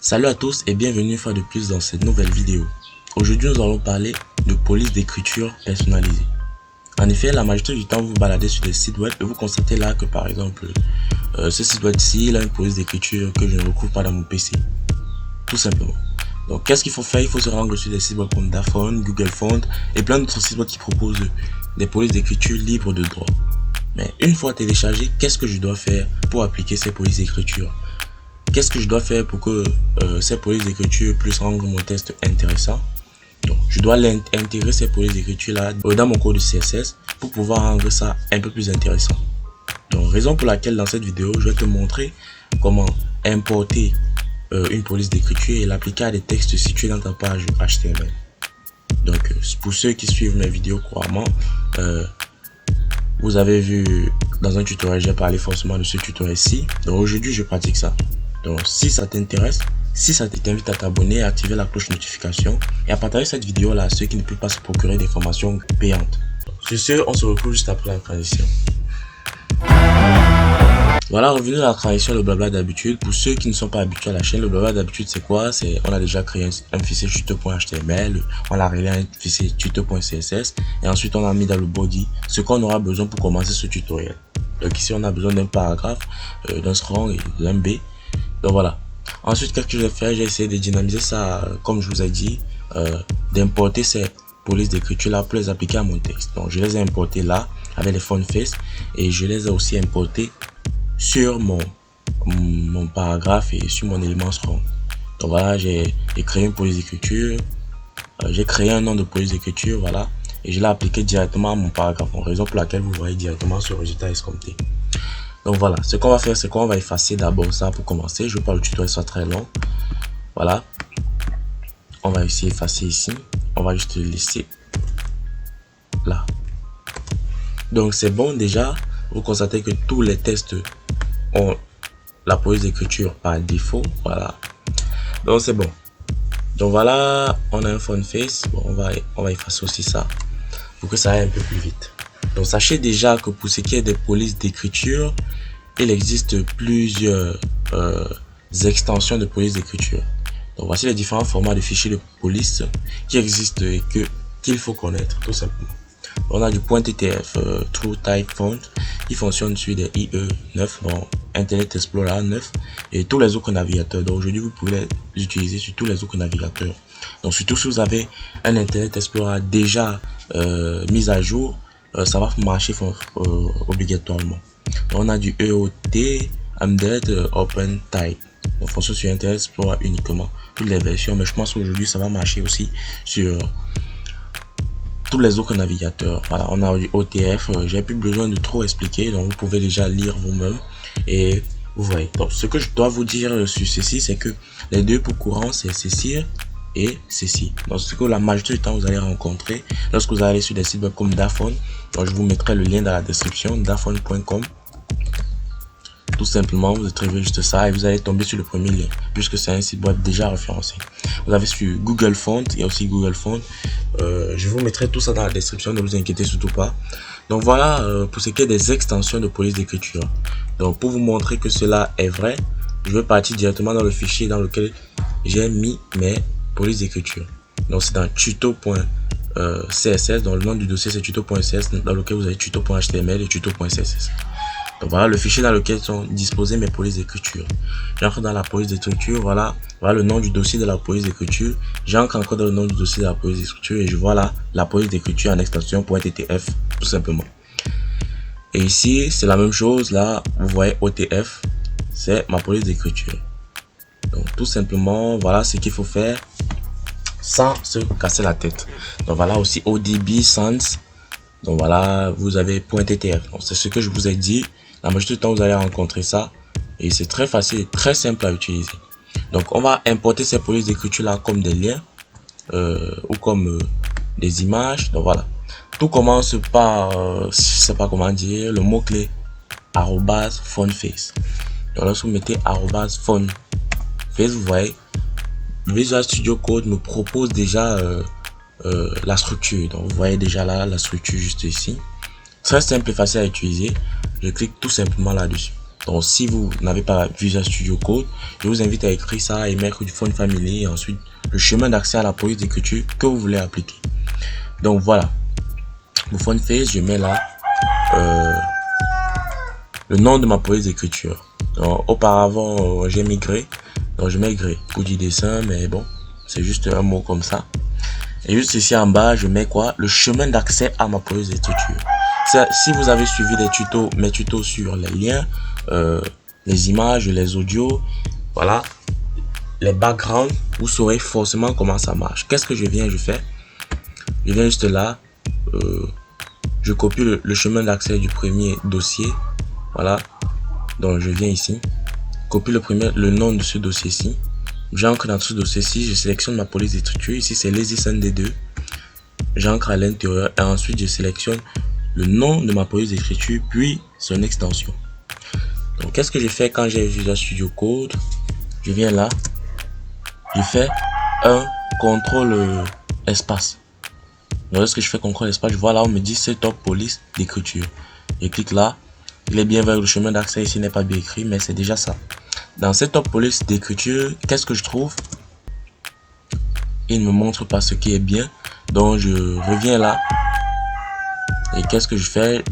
Salut à tous et bienvenue une fois de plus dans cette nouvelle vidéo. Aujourd'hui nous allons parler de police d'écriture personnalisée. En effet, la majorité du temps vous baladez sur des sites web et vous constatez là que par exemple ce site web-ci il a une police d'écriture que je ne retrouve pas dans mon PC. Tout simplement. Donc qu'est-ce qu'il faut faire? Il faut se rendre sur des sites web comme Dafont, Google Font et plein d'autres sites web qui proposent des polices d'écriture libres de droit. Mais une fois téléchargé, qu'est-ce que je dois faire pour appliquer ces polices d'écriture? Qu'est-ce que je dois faire pour que ces polices d'écriture puissent rendre mon texte intéressant? Donc, je dois intégrer ces polices d'écriture là dans mon code CSS pour pouvoir rendre ça un peu plus intéressant. Donc, raison pour laquelle dans cette vidéo, je vais te montrer comment importer une police d'écriture et l'appliquer à des textes situés dans ta page HTML. Donc, pour ceux qui suivent mes vidéos couramment, vous avez vu dans un tutoriel, j'ai parlé forcément de ce tutoriel-ci. Donc, aujourd'hui, je pratique ça. Donc si ça t'intéresse, si ça t'invite à t'abonner, à activer la cloche notification et à partager cette vidéo là à ceux qui ne peuvent pas se procurer des formations payantes. Sur ce, on se retrouve juste après la transition. Voilà, revenu à la transition, le blabla d'habitude. Pour ceux qui ne sont pas habitués à la chaîne, le blabla d'habitude c'est quoi? C'est on a déjà créé un fichier tuto.html, on a relié un fichier tuto.css et ensuite on a mis dans le body ce qu'on aura besoin pour commencer ce tutoriel. Donc ici on a besoin d'un paragraphe, d'un strong et d'un b. Donc voilà. Ensuite, qu'est-ce que je vais faire? J'ai essayé de dynamiser ça, comme je vous ai dit, d'importer ces polices d'écriture là pour les appliquer à mon texte. Donc je les ai importés là avec les font face et je les ai aussi importés sur mon paragraphe et sur mon élément strong. Donc voilà, j'ai créé une police d'écriture, j'ai créé un nom de police d'écriture, voilà, et je l'ai appliqué directement à mon paragraphe, en raison pour laquelle vous voyez directement ce résultat escompté. Donc voilà, ce qu'on va faire, c'est qu'on va effacer d'abord ça pour commencer. Je veux pas le tutoriel soit très long. Voilà. On va essayer d'effacer ici. On va juste le laisser là. Donc c'est bon déjà. Vous constatez que tous les textes ont la police d'écriture par défaut. Voilà. Donc c'est bon. Donc voilà, on a un font face. Bon, on va effacer aussi ça pour que ça aille un peu plus vite. Donc sachez déjà que pour ce qui est des polices d'écriture, il existe plusieurs extensions de police d'écriture. Donc voici les différents formats de fichiers de police qui existent et qu'il faut connaître tout simplement. On a du .ttf, TrueType Font qui fonctionne sur des IE9, bon, Internet Explorer 9 et tous les autres navigateurs. Donc aujourd'hui vous pouvez les utiliser sur tous les autres navigateurs. Donc surtout si vous avez un Internet Explorer déjà mis à jour, ça va marcher obligatoirement. Donc, on a du EOT, Embedded, OpenType. On fonctionne sur Internet Explorer uniquement, toutes les versions, mais je pense qu'aujourd'hui ça va marcher aussi sur tous les autres navigateurs. Voilà, on a du OTF, j'ai plus besoin de trop expliquer, donc vous pouvez déjà lire vous-même et vous voyez. Donc ce que je dois vous dire sur ceci, c'est que les deux plus courants c'est ceci et ceci. Donc ce que la majorité du temps vous allez rencontrer lorsque vous allez sur des sites web comme Dafont. Donc je vous mettrai le lien dans la description, dafont.com. Tout simplement, vous écrivez juste ça et vous allez tomber sur le premier lien puisque c'est un site web déjà référencé. Vous avez sur Google Font, il y a aussi Google Font. Je vous mettrai tout ça dans la description, ne vous inquiétez surtout pas. Donc voilà pour ce qui est des extensions de police d'écriture. Donc pour vous montrer que cela est vrai, je vais partir directement dans le fichier dans lequel j'ai mis mes police d'écriture. Donc c'est dans tuto.css, dans le nom du dossier c'est tuto.css dans lequel vous avez tuto.html et tuto.css. Donc voilà le fichier dans lequel sont disposées mes polices d'écriture. J'entre dans la police d'écriture, voilà le nom du dossier de la police d'écriture. J'entre encore dans le nom du dossier de la police d'écriture et je vois là la police d'écriture en extension .ttf tout simplement. Et ici c'est la même chose, là vous voyez OTF, c'est ma police d'écriture. Donc tout simplement voilà ce qu'il faut faire sans se casser la tête. Donc voilà aussi ODB Sans. Donc voilà, vous avez .ttf. Donc c'est ce que je vous ai dit. La majorité du temps vous allez rencontrer ça et c'est très facile et très simple à utiliser. Donc on va importer ces polices d'écriture là comme des liens ou comme des images. Donc voilà, tout commence par je sais pas comment dire le mot clé @fontface. Donc lorsque vous mettez @fontface, vous voyez Visual Studio Code me propose déjà la structure. Donc vous voyez déjà là la structure juste ici. Très simple et facile à utiliser. Je clique tout simplement là-dessus. Donc si vous n'avez pas Visual Studio Code, je vous invite à écrire ça et mettre du Font Family et ensuite le chemin d'accès à la police d'écriture que vous voulez appliquer. Donc voilà, pour Font Face, je mets là le nom de ma police d'écriture. Auparavant, j'ai migré, donc je mets gré pour du dessin, mais bon, c'est juste un mot comme ça. Et juste ici en bas, je mets quoi? Le chemin d'accès à ma police d'écriture. Si vous avez suivi les tutos, mes tutos sur les liens, les images, les audios, voilà, les backgrounds, vous saurez forcément comment ça marche. Qu'est-ce que je fais? Je viens juste là, je copie le chemin d'accès du premier dossier, voilà. Donc je viens ici, copie le nom de ce dossier-ci. J'ancre dans ce dossier-ci, je sélectionne ma police d'écriture. Ici, c'est LazySunday2. J'ancre à l'intérieur et ensuite je sélectionne le nom de ma police d'écriture, puis son extension. Donc, qu'est-ce que je fais quand j'ai Visual Studio Code? Je viens là, je fais un contrôle espace. Donc, lorsque je fais contrôle espace, je vois là, on me dit Setup police d'écriture. Je clique là, il est bien vers le chemin d'accès. Ici n'est pas bien écrit, mais c'est déjà ça. Dans Setup police d'écriture, qu'est-ce que je trouve? Il ne me montre pas ce qui est bien. Donc je reviens là. Et qu'est-ce que je fais?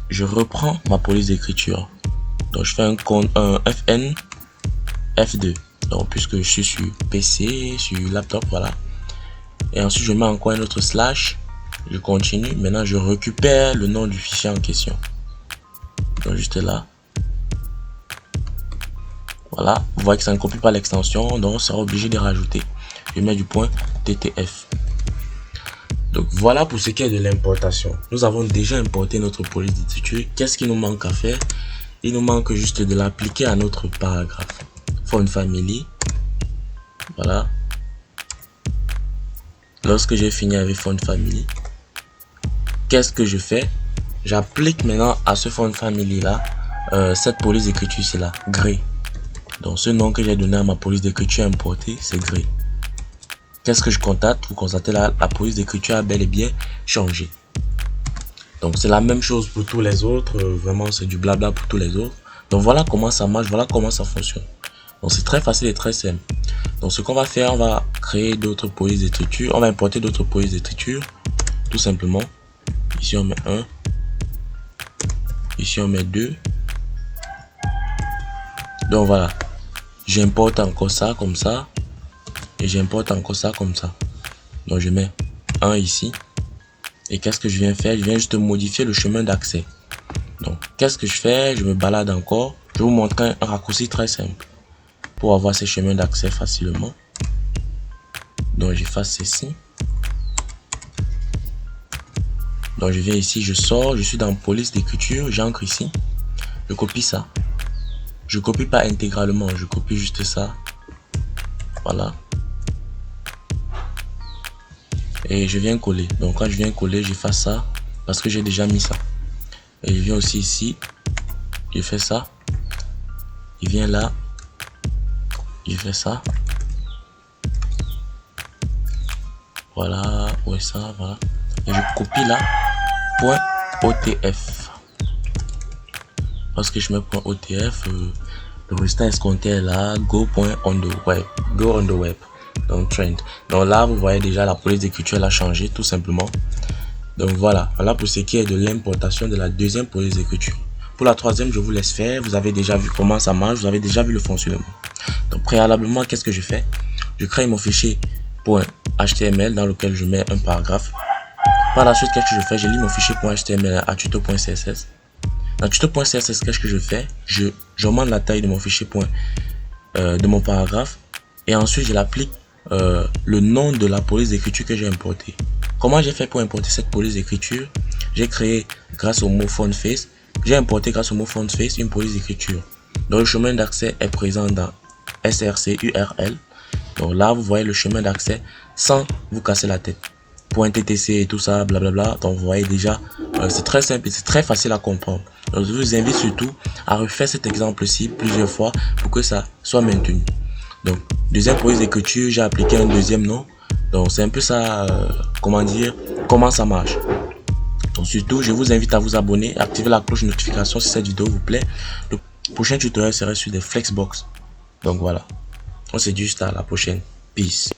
Je reprends ma police d'écriture. Donc je fais un FN F2. Donc puisque je suis sur PC, sur laptop, voilà. Et ensuite je mets encore un autre slash. Je continue. Maintenant je récupère le nom du fichier en question. Donc juste là. Voilà, vous voyez que ça ne copie pas l'extension, donc on sera obligé de rajouter. Je mets du point TTF. Donc voilà pour ce qui est de l'importation. Nous avons déjà importé notre police d'écriture. Qu'est-ce qu'il nous manque à faire? Il nous manque juste de l'appliquer à notre paragraphe. Font Family. Voilà. Lorsque j'ai fini avec Font Family, qu'est-ce que je fais? J'applique maintenant à ce Font Family là, cette police d'écriture, c'est là, gray. Donc ce nom que j'ai donné à ma police d'écriture importée, c'est gray. Qu'est-ce que je constate? Vous constatez là, la police d'écriture a bel et bien changé. Donc c'est la même chose pour tous les autres. Vraiment, c'est du blabla pour tous les autres. Donc voilà comment ça marche, voilà comment ça fonctionne. Donc c'est très facile et très simple. Donc ce qu'on va faire, on va créer d'autres polices d'écriture. On va importer d'autres polices d'écriture. Tout simplement. Ici on met 1. Ici on met 2. Donc voilà. J'importe encore ça comme ça. Et j'importe encore ça comme ça. Donc je mets 1 ici. Et qu'est-ce que je viens faire? Je viens juste modifier le chemin d'accès. Donc qu'est-ce que je fais? Je me balade encore. Je vais vous montrer un raccourci très simple. Pour avoir ces chemins d'accès facilement. Donc j'efface ceci. Donc je viens ici, je sors, je suis dans police d'écriture, j'ancre ici. Je copie ça. Je copie pas intégralement, je copie juste ça. Voilà. Et je viens coller. Donc quand je viens coller, j'efface ça parce que j'ai déjà mis ça. Et je viens aussi ici. Je fais ça. Il vient là. Je fais ça. Voilà. Ouais, ça, voilà. Et je copie là. Point OTF. Lorsque je mets point OTF, le résultat escompté est là. Go.on the web. Go on the web. Donc trend. Donc là, vous voyez déjà la police d'écriture elle a changé tout simplement. Donc voilà. Voilà pour ce qui est de l'importation de la deuxième police d'écriture. Pour la troisième, je vous laisse faire. Vous avez déjà vu comment ça marche. Vous avez déjà vu le fonctionnement. Donc préalablement, qu'est-ce que je fais? Je crée mon fichier .html dans lequel je mets un paragraphe. Par la suite, qu'est-ce que je fais? Je lis mon fichier .html à tuto.css. Dans tuto.css, qu'est-ce que je fais? J'augmente la taille de mon fichier de mon paragraphe et ensuite je l'applique le nom de la police d'écriture que j'ai importé. Comment j'ai fait pour importer cette police d'écriture? J'ai créé grâce au mot font face. J'ai importé grâce au mot font face une police d'écriture. Donc le chemin d'accès est présent dans src url. Donc là vous voyez le chemin d'accès sans vous casser la tête. .ttc et tout ça, blablabla. Donc vous voyez déjà, c'est très simple et c'est très facile à comprendre. Donc je vous invite surtout à refaire cet exemple-ci plusieurs fois pour que ça soit maintenu. Donc deuxième police d'écriture, j'ai appliqué un deuxième nom. Donc c'est un peu ça, comment ça marche. Donc surtout, je vous invite à vous abonner, activer la cloche de notification si cette vidéo vous plaît. Prochain tutoriel serait sur des Flexbox. Donc voilà. On se dit juste à la prochaine. Peace.